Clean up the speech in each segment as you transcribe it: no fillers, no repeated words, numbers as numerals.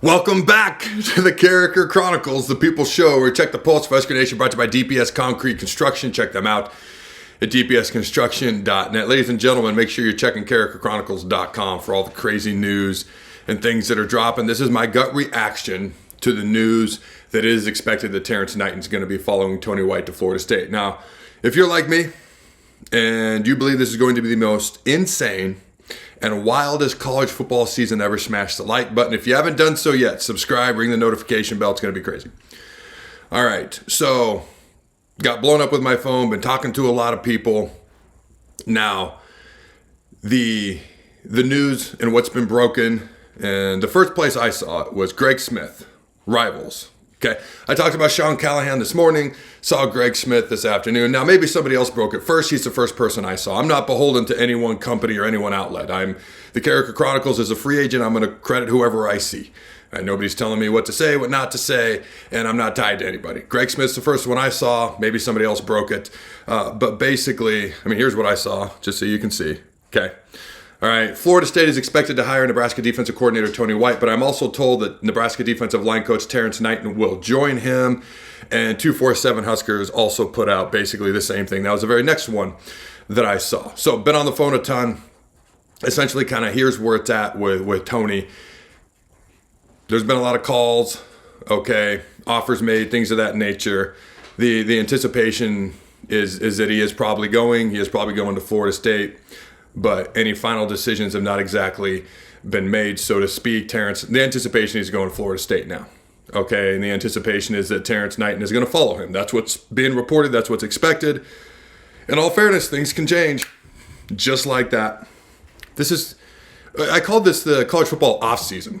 Welcome back to the Carriker Chronicles, the People's Show, where we check the pulse of Husker Nation, brought to you by DPS Concrete Construction. Check them out at dpsconstruction.net. Ladies and gentlemen, make sure you're checking carrikerchronicles.com for all the crazy news and things that are dropping. This is my gut reaction to the news that it is expected that Terrance Knighton is going to be following Tony White to Florida State. Now, if you're like me and you believe this is going to be the most insane and wildest college football season ever, smash the like button. If you haven't done so yet, subscribe, ring the notification bell. It's going to be crazy. All right, so got blown up with my phone, been talking to a lot of people. Now, the news and what's been broken, and the first place I saw it was Greg Smith, Rivals. Okay, I talked about Sean Callahan this morning, saw Greg Smith this afternoon. Now, maybe somebody else broke it first. He's the first person I saw. I'm not beholden to any one company or any one outlet. The Carriker Chronicles is a free agent. I'm going to credit whoever I see. And nobody's telling me what to say, what not to say, and I'm not tied to anybody. Greg Smith's the first one I saw. Maybe somebody else broke it. But basically, here's what I saw, just so you can see. Okay. All right, Florida State is expected to hire Nebraska defensive coordinator Tony White, but I'm also told that Nebraska defensive line coach Terrance Knighton will join him, and 247 Huskers also put out basically the same thing. That was the very next one that I saw. So, been on the phone a ton. Essentially, kind of here's where it's at with Tony. There's been a lot of calls, okay, offers made, things of that nature. The anticipation is that he is probably going. He is probably going to Florida State. But any final decisions have not exactly been made, so to speak. The anticipation is going to Florida State now. Okay, and the anticipation is that Terrance Knighton is going to follow him. That's what's being reported. That's what's expected. In all fairness, things can change just like that. I called this the college football offseason.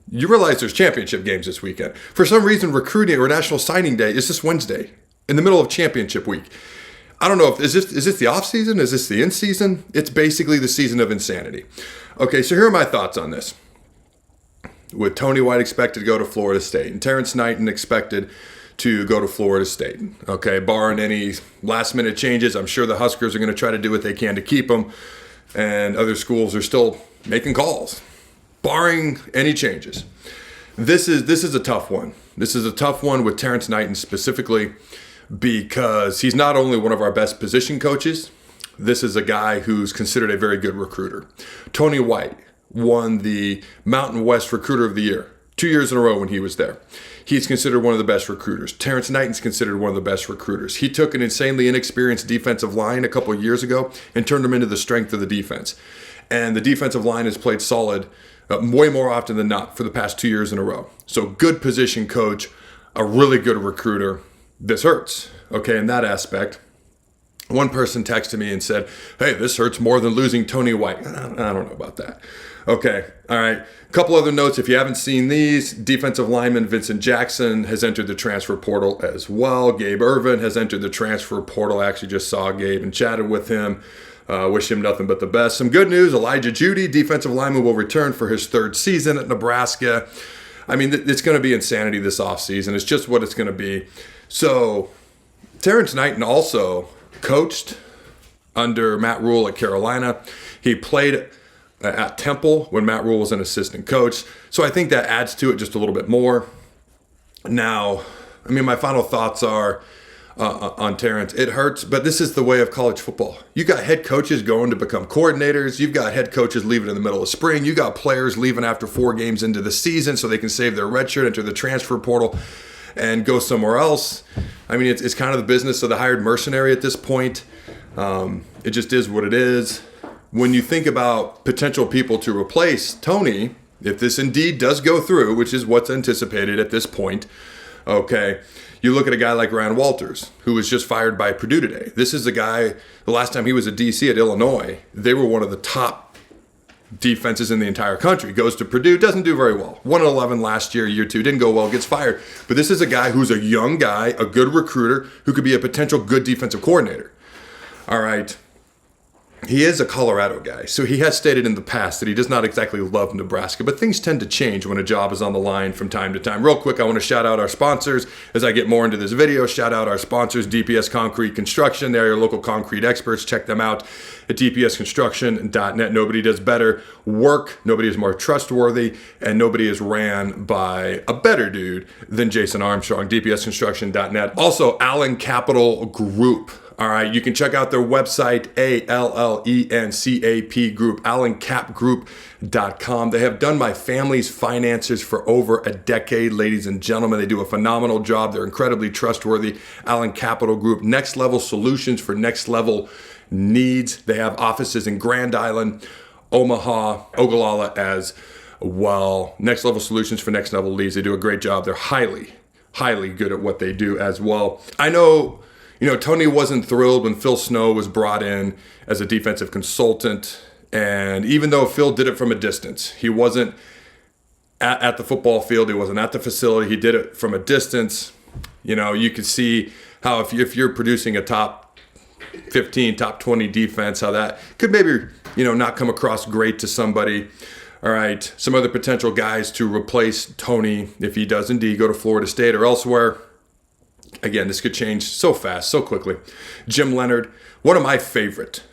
You realize there's championship games this weekend. For some reason, recruiting or National Signing Day is this Wednesday in the middle of championship week. I don't know if is this the off season? Is this the in season? It's basically the season of insanity. Okay, so here are my thoughts on this. With Tony White expected to go to Florida State and Terrance Knighton expected to go to Florida State. Okay, barring any last minute changes, I'm sure the Huskers are going to try to do what they can to keep them, and other schools are still making calls. Barring any changes, this is a tough one. This is a tough one with Terrance Knighton specifically, because he's not only one of our best position coaches, this is a guy who's considered a very good recruiter. Tony White won the Mountain West Recruiter of the Year 2 years in a row when he was there. He's considered one of the best recruiters. Terrance Knighton's considered one of the best recruiters. He took an insanely inexperienced defensive line a couple of years ago and turned them into the strength of the defense. And the defensive line has played solid way more often than not for the past 2 years in a row. So good position coach, a really good recruiter. This hurts, okay, in that aspect. One person texted me and said, hey, this hurts more than losing Tony White. I don't know about that. Okay, all right. A couple other notes. If you haven't seen these, defensive lineman Vincent Jackson has entered the transfer portal as well. Gabe Irvin has entered the transfer portal. I actually just saw Gabe and chatted with him. Wish him nothing but the best. Some good news, Elijah Judy, defensive lineman, will return for his third season at Nebraska. It's going to be insanity this offseason. It's just what it's going to be. So, Terrance Knighton also coached under Matt Rule at Carolina. He played at Temple when Matt Rule was an assistant coach. So I think that adds to it just a little bit more. Now, my final thoughts are on Terrance. It hurts, but this is the way of college football. You got head coaches going to become coordinators. You've got head coaches leaving in the middle of spring. You got players leaving after 4 games into the season so they can save their red shirt, enter the transfer portal, and go somewhere else. It's kind of the business of the hired mercenary at this point. It just is what it is. When you think about potential people to replace Tony, if this indeed does go through, which is what's anticipated at this point, okay, you look at a guy like Ryan Walters, who was just fired by Purdue today. This is a guy, the last time he was a DC at Illinois, they were one of the top defenses in the entire country. Goes to Purdue, doesn't do very well. 1-11 last year, year 2, didn't go well, gets fired. But this is a guy who's a young guy, a good recruiter, who could be a potential good defensive coordinator. All right. he is a Colorado guy, so he has stated in the past that he does not exactly love Nebraska, but things tend to change when a job is on the line from time to time. Real quick, I want to shout out our sponsors as I get more into this video. Shout out our sponsors, DPS Concrete Construction. They're your local concrete experts. Check them out at dpsconstruction.net. Nobody does better work, nobody is more trustworthy, and nobody is ran by a better dude than Jason Armstrong. dpsconstruction.net. Also, Allen Capital Group. All right, you can check out their website, ALLENCAP Group, AllenCapGroup.com. They have done my family's finances for over a decade, ladies and gentlemen. They do a phenomenal job. They're incredibly trustworthy. Allen Capital Group, next level solutions for next level needs. They have offices in Grand Island, Omaha, Ogallala as well. Next level solutions for next level leads. They do a great job. They're highly good at what they do as well. I know, Tony wasn't thrilled when Phil Snow was brought in as a defensive consultant. And even though Phil did it from a distance, he wasn't at the football field, he wasn't at the facility, he did it from a distance. You could see how if you're producing a top 15, top 20 defense, how that could maybe, not come across great to somebody. All right, some other potential guys to replace Tony if he does indeed go to Florida State or elsewhere. Again, this could change so fast, so quickly. Jim Leonard, one of my favorite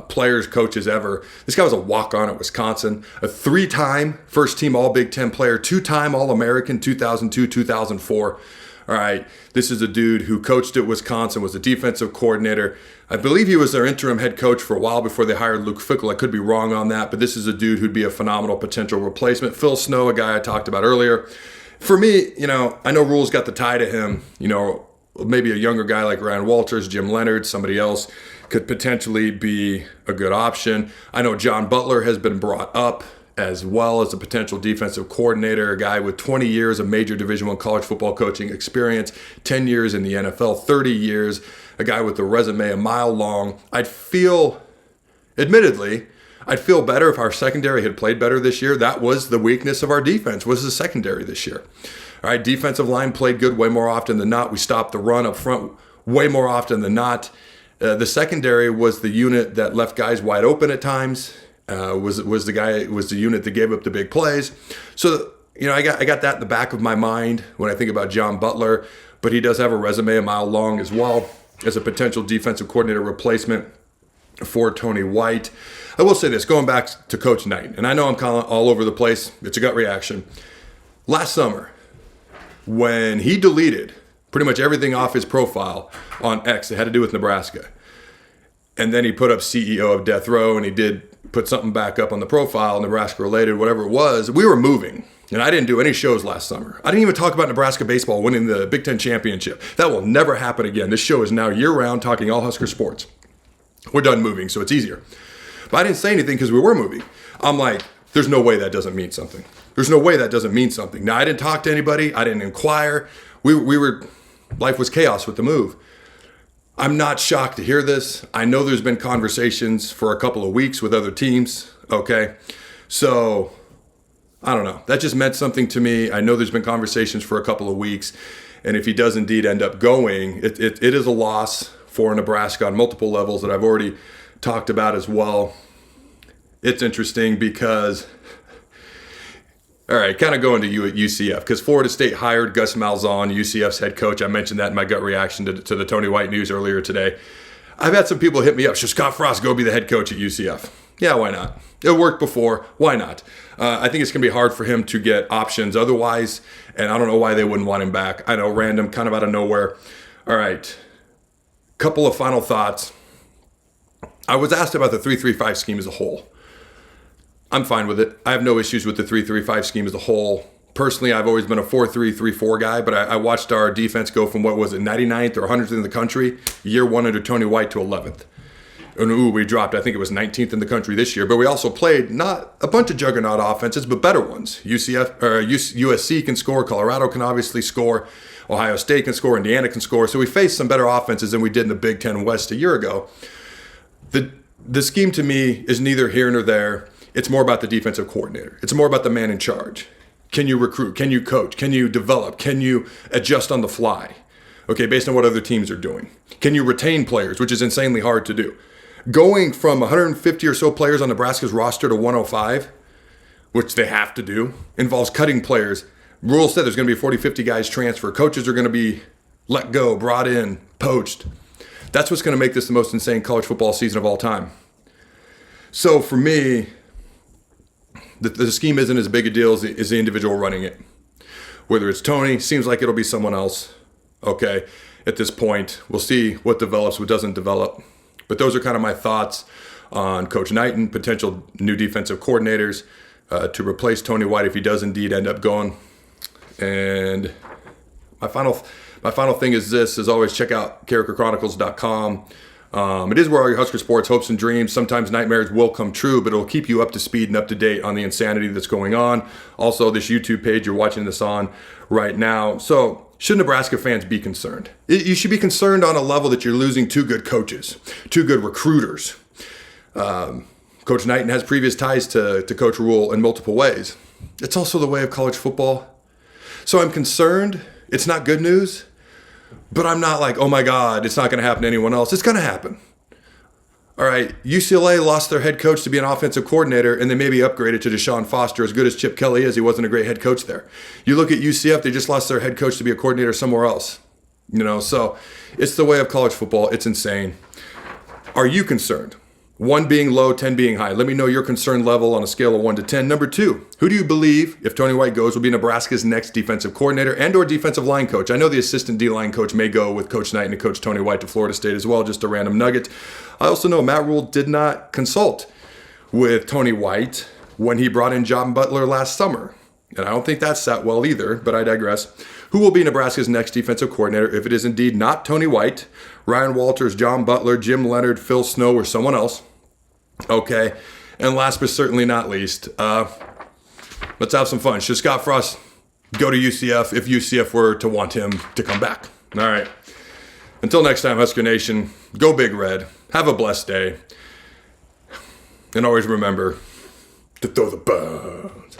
players, coaches ever. This guy was a walk-on at Wisconsin, a 3-time first-team All-Big Ten player, 2-time All-American, 2002, 2004. All right, this is a dude who coached at Wisconsin, was a defensive coordinator. I believe he was their interim head coach for a while before they hired Luke Fickell. I could be wrong on that, but this is a dude who'd be a phenomenal potential replacement. Phil Snow, a guy I talked about earlier. For me, I know Rule's got the tie to him. Maybe a younger guy like Ryan Walters, Jim Leonard, somebody else could potentially be a good option. I know John Butler has been brought up as well as a potential defensive coordinator, a guy with 20 years of major Division I college football coaching experience, 10 years in the NFL, 30 years, a guy with a resume a mile long. I'd feel better if our secondary had played better this year. That was the weakness of our defense, was the secondary this year. All right, defensive line played good way more often than not. We stopped the run up front way more often than not. The secondary was the unit that left guys wide open at times. Was the unit that gave up the big plays. So I got that in the back of my mind when I think about John Butler, but he does have a resume a mile long as well as a potential defensive coordinator replacement for Tony White. I will say this, going back to Coach Knighton, and I know I'm calling all over the place. It's a gut reaction. Last summer, when he deleted pretty much everything off his profile on X that had to do with Nebraska, and then he put up CEO of Death Row, and he did put something back up on the profile, Nebraska related, whatever it was, we were moving. And I didn't do any shows last summer. I didn't even talk about Nebraska baseball winning the Big Ten championship. That will never happen again. This show is now year-round talking all Husker sports. We're done moving, so it's easier. But I didn't say anything because we were moving. I'm like, there's no way that doesn't mean something. There's no way that doesn't mean something. Now, I didn't talk to anybody. I didn't inquire. Life was chaos with the move. I'm not shocked to hear this. I know there's been conversations for a couple of weeks with other teams, okay? So, I don't know. That just meant something to me. I know there's been conversations for a couple of weeks, and if he does indeed end up going, it is a loss for Nebraska on multiple levels that I've already talked about as well. It's interesting because, all right, kind of going to you at UCF, because Florida State hired Gus Malzahn, UCF's head coach. I mentioned that in my gut reaction to the Tony White news earlier today. I've had some people hit me up, should Scott Frost go be the head coach at UCF? Yeah, why not? It worked before. Why not? I think it's going to be hard for him to get options otherwise, and I don't know why they wouldn't want him back. I know, random, kind of out of nowhere. All right, couple of final thoughts. I was asked about the 3-3-5 scheme as a whole. I'm fine with it. I have no issues with the 3-3-5 scheme as a whole. Personally, I've always been a 4-3-3-4 guy, but I watched our defense go from, 99th or 100th in the country, year one under Tony White, to 11th. And we dropped, I think it was 19th in the country this year, but we also played not a bunch of juggernaut offenses, but better ones. USC can score, Colorado can obviously score, Ohio State can score, Indiana can score. So we faced some better offenses than we did in the Big Ten West a year ago. The scheme to me is neither here nor there. It's more about the defensive coordinator. It's more about the man in charge. Can you recruit? Can you coach? Can you develop? Can you adjust on the fly? Okay, based on what other teams are doing. Can you retain players, which is insanely hard to do? Going from 150 or so players on Nebraska's roster to 105, which they have to do, involves cutting players. Rule said there's going to be 40, 50 guys transfer. Coaches are going to be let go, brought in, poached. That's what's going to make this the most insane college football season of all time. So for me, the scheme isn't as big a deal as the individual running it. Whether it's Tony, seems like it'll be someone else. Okay, at this point, we'll see what develops, what doesn't develop. But those are kind of my thoughts on Coach Knighton, potential new defensive coordinators to replace Tony White if he does indeed end up going. And my final thing is this: as always, check out CharacterChronicles.com. It is where all your Husker sports hopes and dreams, sometimes nightmares, will come true, but it'll keep you up to speed and up to date on the insanity that's going on. Also, this YouTube page you're watching this on right now. So, should Nebraska fans be concerned? You should be concerned on a level that you're losing two good coaches, two good recruiters. Coach Knighton has previous ties to Coach Rule in multiple ways. It's also the way of college football. So I'm concerned. It's not good news. But I'm not like, oh my God, it's not going to happen to anyone else. It's going to happen. All right, UCLA lost their head coach to be an offensive coordinator, and they maybe upgraded to Deshaun Foster. As good as Chip Kelly is, he wasn't a great head coach there. You look at UCF, they just lost their head coach to be a coordinator somewhere else. So it's the way of college football. It's insane. Are you concerned? 1 being low, 10 being high. Let me know your concern level on a scale of 1 to 10. Number 2, who do you believe, if Tony White goes, will be Nebraska's next defensive coordinator and or defensive line coach? I know the assistant D-line coach may go with Coach Knighton and Coach Tony White to Florida State as well, just a random nugget. I also know Matt Rule did not consult with Tony White when he brought in John Butler last summer. And I don't think that sat well either, but I digress. Who will be Nebraska's next defensive coordinator if it is indeed not Tony White, Ryan Walters, John Butler, Jim Leonard, Phil Snow, or someone else? Okay. And last but certainly not least, let's have some fun. Should Scott Frost go to UCF if UCF were to want him to come back? All right. Until next time, Husker Nation, go Big Red. Have a blessed day. And always remember to throw the bones.